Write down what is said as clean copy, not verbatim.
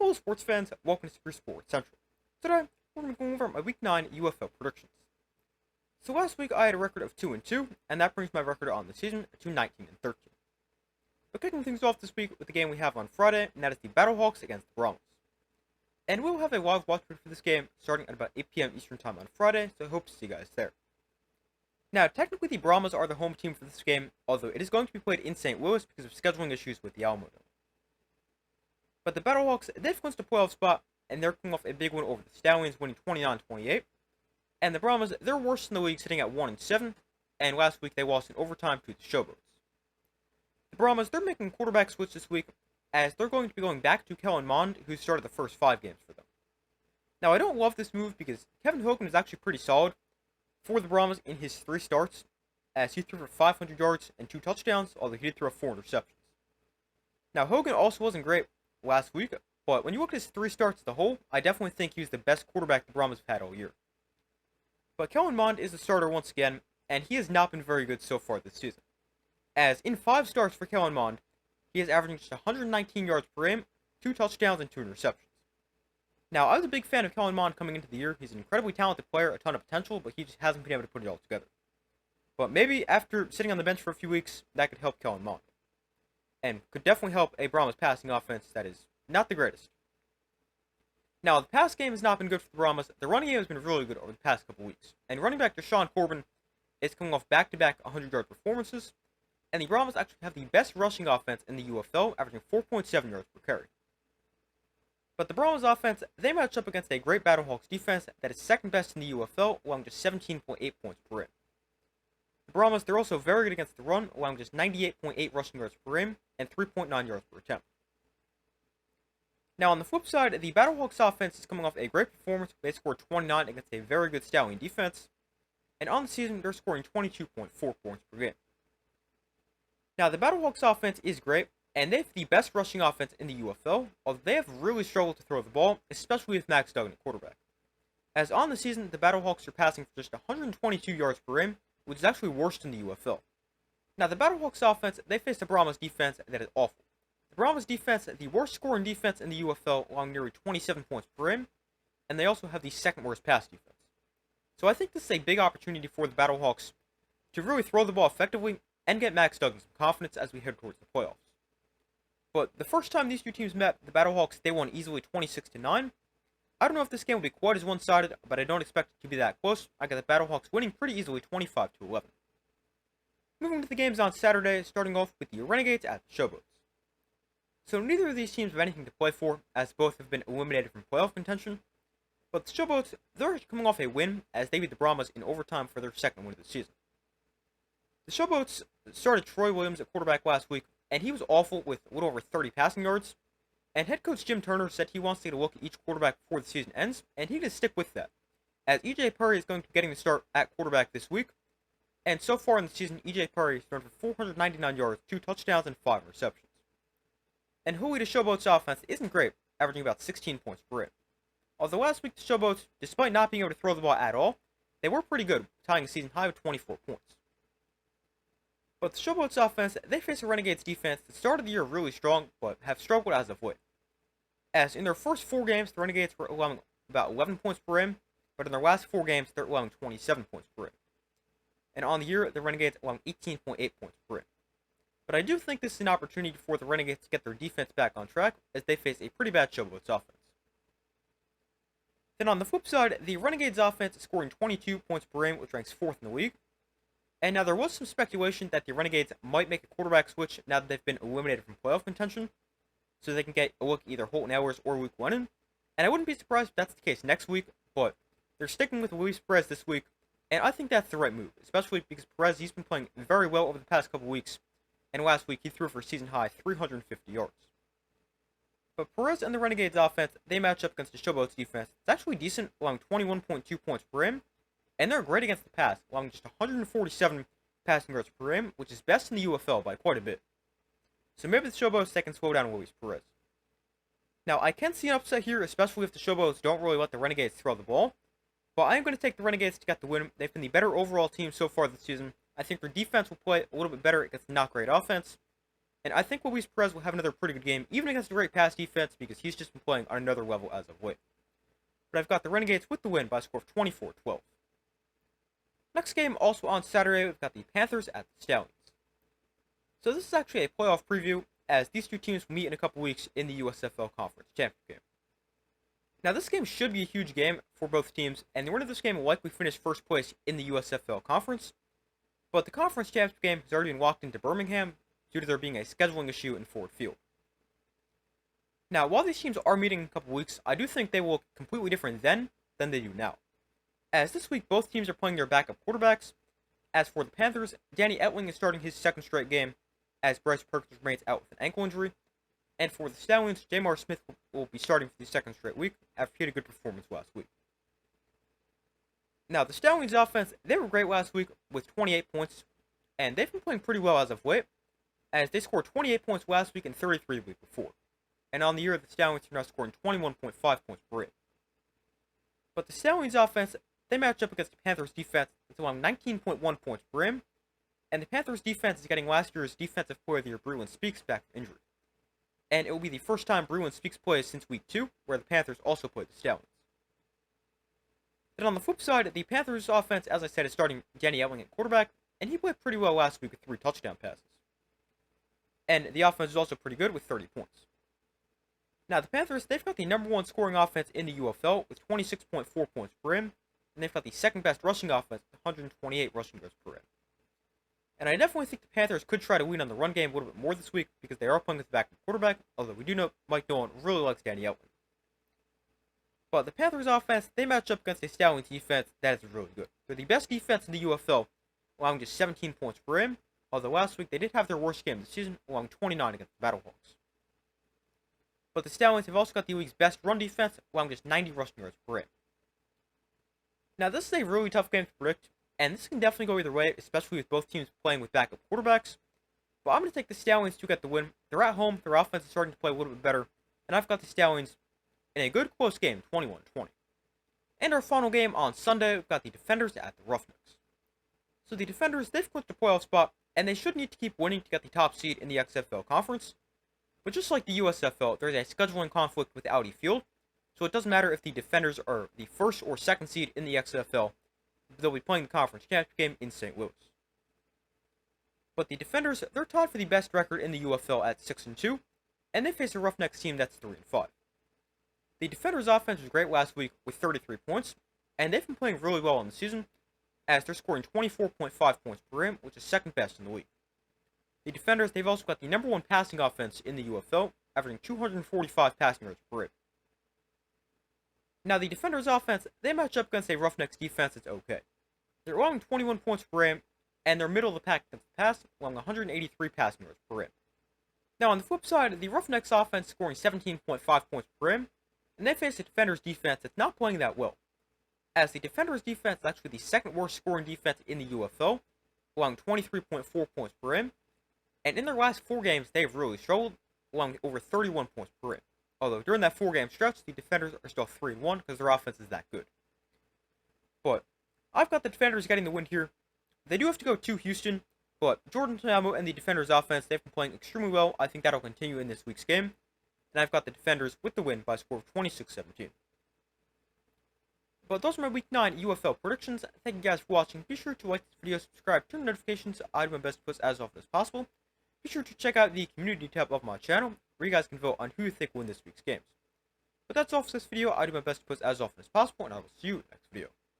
Hello sports fans, welcome to Super Sports Central. Today, we're going to go over my Week 9 UFL predictions. So last week I had a record of 2-2, and that brings my record on the season to 19-13. But kicking things off this week with the game we have on Friday, and that is the Battlehawks against the Brahmas. And we'll have a live watch party for this game starting at about 8 p.m. Eastern Time on Friday, so I hope to see you guys there. Now, technically the Brahmas are the home team for this game, although it is going to be played in St. Louis because of scheduling issues with the Alamo Dome. But the Battlehawks, they've clinched a playoff spot, and they're coming off a big win over the Stallions, winning 29-28. And the Brahmas, they're worse in the league, sitting at 1-7, and last week they lost in overtime to the Showboats. The Brahmas, they're making a quarterback switch this week, as they're going to be going back to Kellen Mond, who started the first 5 games for them. Now, I don't love this move because Kevin Hogan is actually pretty solid for the Brahmas in his 3 starts, as he threw for 500 yards and 2 touchdowns, although he did throw 4 interceptions. Now, Hogan also wasn't great last week, but when you look at his 3 starts as a whole, I definitely think he was the best quarterback the Brahmas have had all year. But Kellen Mond is the starter once again, and he has not been very good so far this season. As in 5 starts for Kellen Mond, he is averaging just 119 yards per game, 2 touchdowns, and 2 interceptions. Now, I was a big fan of Kellen Mond coming into the year. He's an incredibly talented player, a ton of potential, but he just hasn't been able to put it all together. But maybe after sitting on the bench for a few weeks, that could help Kellen Mond. And could definitely help a Brahmas passing offense that is not the greatest. Now, the pass game has not been good for the Brahmas. The running game has been really good over the past couple weeks. And running back Deshaun Corbin is coming off back-to-back 100-yard performances. And the Brahmas actually have the best rushing offense in the UFL, averaging 4.7 yards per carry. But the Brahmas offense, they match up against a great Battlehawks defense that is second best in the UFL, allowing just 17.8 points per game. The Brahmas, they're also very good against the run, allowing just 98.8 rushing yards per game and 3.9 yards per attempt. Now, on the flip side, the Battlehawks offense is coming off a great performance. They scored 29 against a very good Stallion defense, and on the season, they're scoring 22.4 points per game. Now, the Battlehawks offense is great, and they have the best rushing offense in the UFL, although they have really struggled to throw the ball, especially with Max Duggan at quarterback. As on the season, the Battlehawks are passing for just 122 yards per game, which is actually worse than the UFL. Now, the Battlehawks offense, they face the Brahmas defense that is awful. The Brahmas defense, the worst scoring defense in the UFL, allowing nearly 27 points per game, and they also have the second worst pass defense. So I think this is a big opportunity for the Battlehawks to really throw the ball effectively and get Max Duggan some confidence as we head towards the playoffs. But the first time these two teams met, the Battlehawks, they won easily 26-9. I don't know if this game will be quite as one-sided, but I don't expect it to be that close. I got the Battlehawks winning pretty easily 25-11. Moving to the games on Saturday, starting off with the Renegades at the Showboats. So neither of these teams have anything to play for, as both have been eliminated from playoff contention. But the Showboats, they're coming off a win, as they beat the Brahmas in overtime for their second win of the season. The Showboats started Troy Williams at quarterback last week, and he was awful with a little over 30 passing yards. And head coach Jim Turner said he wants to get a look at each quarterback before the season ends, and he's going to stick with that, as E.J. Perry is going to be getting the start at quarterback this week. And so far in the season, E.J. Perry has thrown for 499 yards, 2 touchdowns, and 5 receptions. And Hooley, the Showboats offense, isn't great, averaging about 16 points per game. Although last week the Showboats, despite not being able to throw the ball at all, they were pretty good, tying a season high of 24 points. But the Showboats offense, they face a Renegades defense that started the year really strong, but have struggled as of late. As in their first 4 games, the Renegades were allowing about 11 points per game, but in their last 4 games, they're allowing 27 points per game. And on the year, the Renegades allowing 18.8 points per game. But I do think this is an opportunity for the Renegades to get their defense back on track, as they face a pretty bad Showboats offense. Then on the flip side, the Renegades offense is scoring 22 points per game, which ranks 4th in the league. And now there was some speculation that the Renegades might make a quarterback switch now that they've been eliminated from playoff contention, so they can get a look at either Holton Ellers or Luke Lennon. And I wouldn't be surprised if that's the case next week, but they're sticking with Luis Perez this week, and I think that's the right move, especially because Perez, he's been playing very well over the past couple weeks, and last week he threw for a season-high 350 yards. But Perez and the Renegades offense, they match up against the Showboats defense. It's actually decent, allowing 21.2 points per game, and they're great against the pass, allowing just 147 passing yards per game, which is best in the UFL by quite a bit. So maybe the Showboats, they can slow down Luis Perez. Now, I can see an upset here, especially if the Showboats don't really let the Renegades throw the ball, but I am going to take the Renegades to get the win. They've been the better overall team so far this season. I think their defense will play a little bit better against not great offense, And I think Luis Perez will have another pretty good game, even against a great pass defense, because he's just been playing on another level as of late. But I've got the Renegades with the win by a score of 24-12. Next game, also on Saturday, we've got the Panthers at the Stallions. So this is actually a playoff preview, as these two teams will meet in a couple weeks in the USFL Conference Championship game. Now this game should be a huge game for both teams, and the winner of this game will likely finish first place in the USFL Conference. But the Conference Championship game has already been walked into Birmingham due to there being a scheduling issue in Ford Field. Now, while these teams are meeting in a couple weeks, I do think they will look completely different then than they do now. As this week, both teams are playing their backup quarterbacks. As for the Panthers, Danny Etling is starting his second straight game, as Bryce Perkins remains out with an ankle injury. And for the Stallions, Jamar Smith will be starting for the second straight week after he had a good performance last week. Now, the Stallions offense, they were great last week with 28 points, and they've been playing pretty well as of late, as they scored 28 points last week and 33 the week before. And on the year, the Stallions are now scoring 21.5 points per game. But the Stallions offense, they match up against the Panthers defense that's allowing 19.1 points per game, and the Panthers defense is getting last year's Defensive Player of the Year Breland Speaks back from injury. And it will be the first time Breland Speaks plays since week 2, where the Panthers also played the Stallions. Then on the flip side, the Panthers offense, as I said, is starting Danny Etling at quarterback, and he played pretty well last week with 3 touchdown passes. And the offense is also pretty good with 30 points. Now, the Panthers, they've got the number 1 scoring offense in the UFL with 26.4 points per game, and they've got the second best rushing offense with 128 rushing yards per game. And I definitely think the Panthers could try to lean on the run game a little bit more this week because they are playing with the backup quarterback, although we do know Mike Nolan really likes Danny Etling. But the Panthers offense, they match up against a Stallions defense that is really good. They're the best defense in the UFL, allowing just 17 points per game, although last week they did have their worst game of the season, allowing 29 against the Battlehawks. But the Stallions have also got the league's best run defense, allowing just 90 rushing yards per game. Now, this is a really tough game to predict, and this can definitely go either way, especially with both teams playing with backup quarterbacks. But I'm going to take the Stallions to get the win. They're at home, their offense is starting to play a little bit better, and I've got the Stallions in a good close game, 21-20. And our final game on Sunday, we've got the Defenders at the Roughnecks. So the Defenders, they've clinched a playoff spot, and they should need to keep winning to get the top seed in the XFL Conference. But just like the USFL, there's a scheduling conflict with Audi Field, so it doesn't matter if the Defenders are the first or second seed in the XFL, they'll be playing the conference championship game in St. Louis. But the Defenders, they're tied for the best record in the UFL at 6-2, and they face a Roughnecks team that's 3-5. The Defenders' offense was great last week with 33 points, and they've been playing really well in the season, as they're scoring 24.5 points per game, which is second best in the league. The Defenders, they've also got the number 1 passing offense in the UFL, averaging 245 passing yards per game. Now, the Defenders' offense, they match up against a Roughnecks defense that's okay. They're allowing 21 points per game, and they're middle of the pack against the pass, allowing 183 passing yards per game. Now, on the flip side, the Roughnecks offense scoring 17.5 points per game, and they face a Defenders defense that's not playing that well, as the Defenders defense is actually the second worst scoring defense in the UFL, allowing 23.4 points per game, and in their last 4 games, they've really struggled, allowing over 31 points per game. Although during that 4-game stretch, the Defenders are still 3-1 because their offense is that good. But I've got the Defenders getting the win here. They do have to go to Houston, but Jordan Tanamo and the Defenders offense, they've been playing extremely well. I think that'll continue in this week's game. And I've got the Defenders with the win by a score of 26-17. But those are my Week 9 UFL predictions. Thank you guys for watching. Be sure to like this video, subscribe, turn on notifications. I do my best to post as often as possible. Be sure to check out the community tab of my channel, where you guys can vote on who you think will win this week's games. But that's all for this video. I do my best to post as often as possible, and I will see you next video.